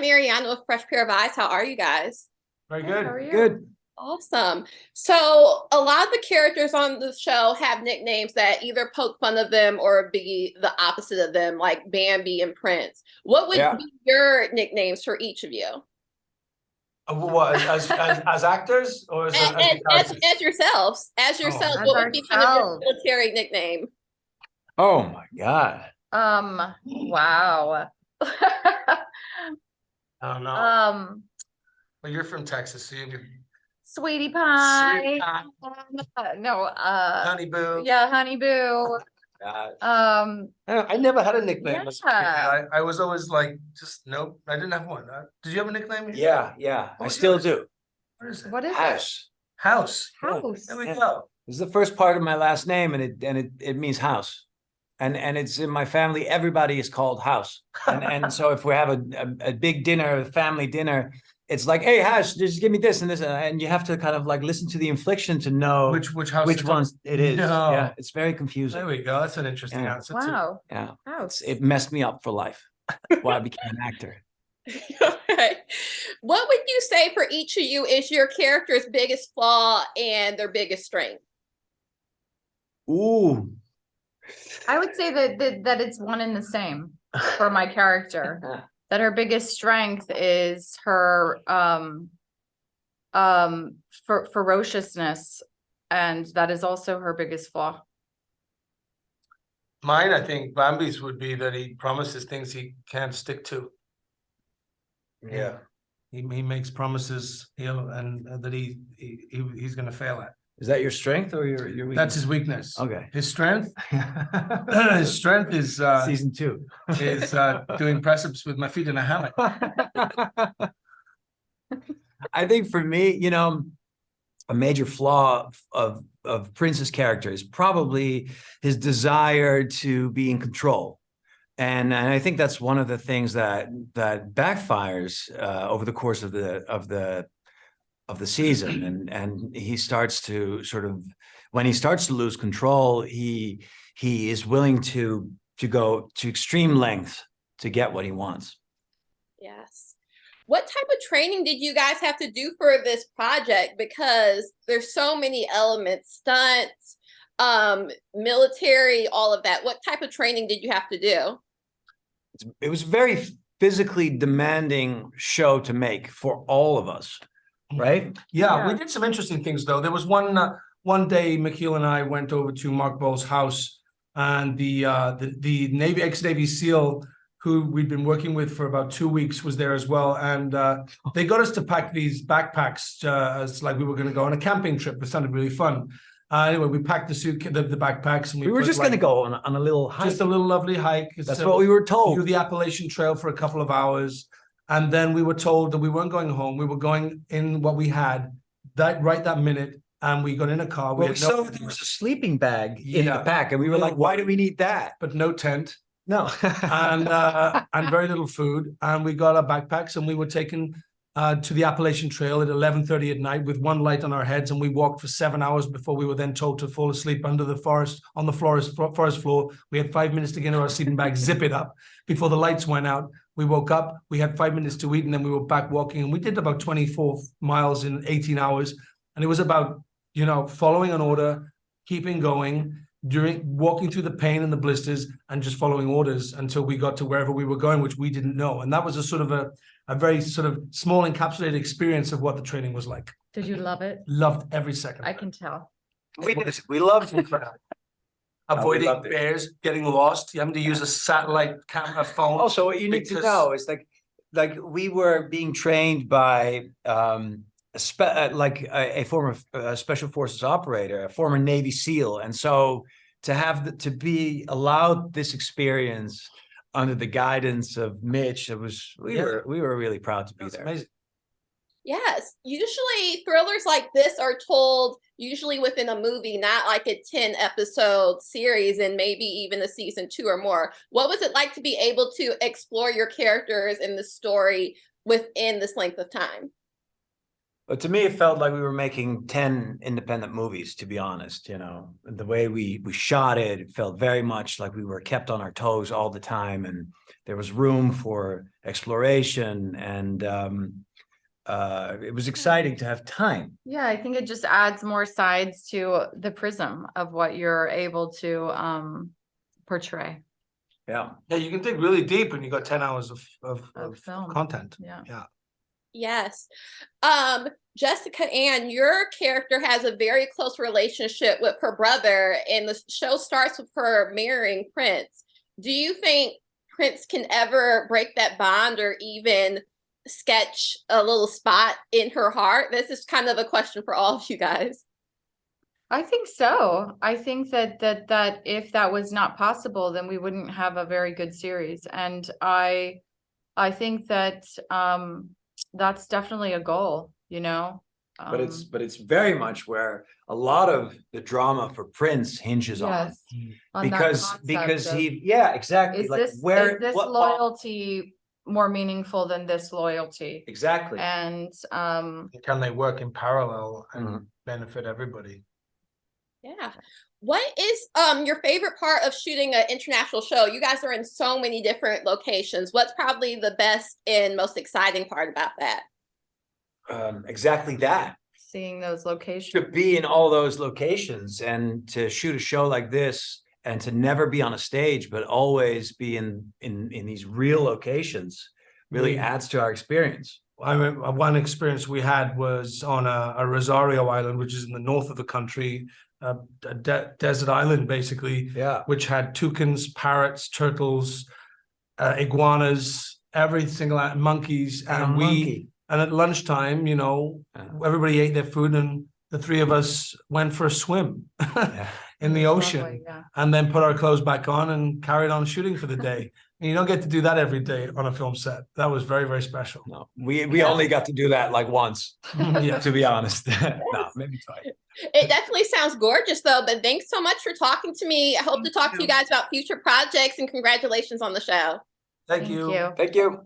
I'm Ariana with Fresh Pair of Eyes. How are you guys? Very Hey, good. how are you? Good. Awesome. So a lot of the characters on the show have nicknames that either poke fun of them or be the opposite of them, like Bambi and Prince. What would be your nicknames for each of you? What, as actors or as the characters? As yourselves, as yourselves, As what would be kind of your ourselves. military nickname? Oh my God. Wow. I don't know. Well, you're from Texas, so you're Sweetie pie. Sweetie pie. No, Honey Boo. yeah, honey boo. I never had a nickname as a kid. Yeah. I was always like, just nope. I didn't have one. Did you have a nickname? Yeah, I was still yours? do. What is it? What is House. House. House. There we Yeah. go. This is the first part of my last name, and it means house. And it's in my family, everybody is called House. And so if we have a big dinner, a family dinner, it's like, hey, House, just give me this and this. And you have to kind of like listen to the inflection to know Which house? which ones it is. No. Yeah, it's very confusing. There we go. That's an interesting Yeah. answer. Wow. Yeah, House. it messed me up for life. That's why I became an actor. Okay. What would you say for each of you is your character's biggest flaw and their biggest strength? Ooh. I would say that it's one and the same for my character. That her biggest strength is her ferociousness, and that is also her biggest flaw. Mine, I think, Bambi's would be that he promises things he can't stick to. Yeah, he makes promises, and that he's going to fail at. Is that your strength or your weakness? That's his weakness. Okay. His strength, his strength is Season 2 is doing press ups with my feet in a hammock. I think for me, a major flaw of Prince's character is probably his desire to be in control. And I think that's one of the things that backfires over the course of the season, and he starts to when he starts to lose control, he is willing to go to extreme lengths to get what he wants. Yes. What type of training did you guys have to do for this project? Because there's so many elements, stunts, military, all of that. What type of training did you have to do? It was a very physically demanding show to make for all of us, right? Yeah, we did some interesting things though. There was one day Michiel and I went over to Mark Boal's house, and the Navy ex-Navy SEAL who we'd been working with for about 2 weeks was there as well, and they got us to pack these backpacks as like we were going to go on a camping trip. It sounded really fun. Anyway, we packed the backpacks, and We were just going to go on a little hike. Just a little lovely hike. That's what we were told. Do the Appalachian Trail for a couple of hours, and then we were told that we weren't going home. We were going in what we had that minute, and we got in a car. We saw there was a sleeping bag in the pack, and we were like, "Why do we need that?" But no tent. No, and very little food. And we got our backpacks, and we were taken to the Appalachian Trail at 11:30 at night with one light on our heads, and we walked for 7 hours before we were then told to fall asleep under the forest on the forest floor. We had 5 minutes to get into our sleeping bag, zip it up before the lights went out. We woke up, we had 5 minutes to eat, and then we were back walking. And we did about 24 miles in 18 hours. And it was about, following an order, keeping going, walking through the pain and the blisters, and just following orders until we got to wherever we were going, which we didn't know. And that was a very sort of small encapsulated experience of what the training was like. Did you love it? Loved every second. I can tell. we loved it. Avoiding bears, getting lost, having to use a satellite camera phone. Also, what you need to know is like we were being trained by a former special forces operator, a former Navy SEAL, and so to be allowed this experience under the guidance of Mitch, we were really proud to be there. Amazing. Yes, usually thrillers like this are told usually within a movie, not like a 10-episode series and maybe even a season 2 or more. What was it like to be able to explore your characters in the story within this length of time? But to me, it felt like we were making 10 independent movies, to be honest. You know, the way we shot it, it felt very much like we were kept on our toes all the time, and there was room for exploration, and it was exciting to have time. Yeah, I think it just adds more sides to the prism of what you're able to portray. Yeah. Yeah, you can dig really deep when you got 10 hours of film content. Yeah. Yeah. Yes. Jessica Ann, your character has a very close relationship with her brother, and the show starts with her marrying Prince. Do you think Prince can ever break that bond or even sketch a little spot in her heart? This is kind of a question for all of you guys. I think so. I think that if that was not possible, then we wouldn't have a very good series. And I think that that's definitely a goal, you know. But it's very much where a lot of the drama for Prince hinges yes, on because exactly. Is Like this loyalty more meaningful than this loyalty? Exactly. And can they work in parallel and benefit everybody? Yeah. What is your favorite part of shooting an international show? You guys are in so many different locations. What's probably the best and most exciting part about that? Exactly that. Seeing those locations. To be in all those locations and to shoot a show like this and to never be on a stage, but always be in these real locations really adds to our experience. I remember one experience we had was on a Rosario island, which is in the north of the country, a desert island, basically, which had toucans, parrots, turtles, iguanas, every single monkeys, and at lunchtime, you know, everybody ate their food, and the three of us went for a swim in the ocean, lovely, and then put our clothes back on and carried on shooting for the day. And you don't get to do that every day on a film set. That was very, very special. No, we only got to do that like once, to be honest. No, maybe twice. It definitely sounds gorgeous, though. But thanks so much for talking to me. I hope to talk to you guys about future projects, and congratulations on the show. Thank you. Thank you.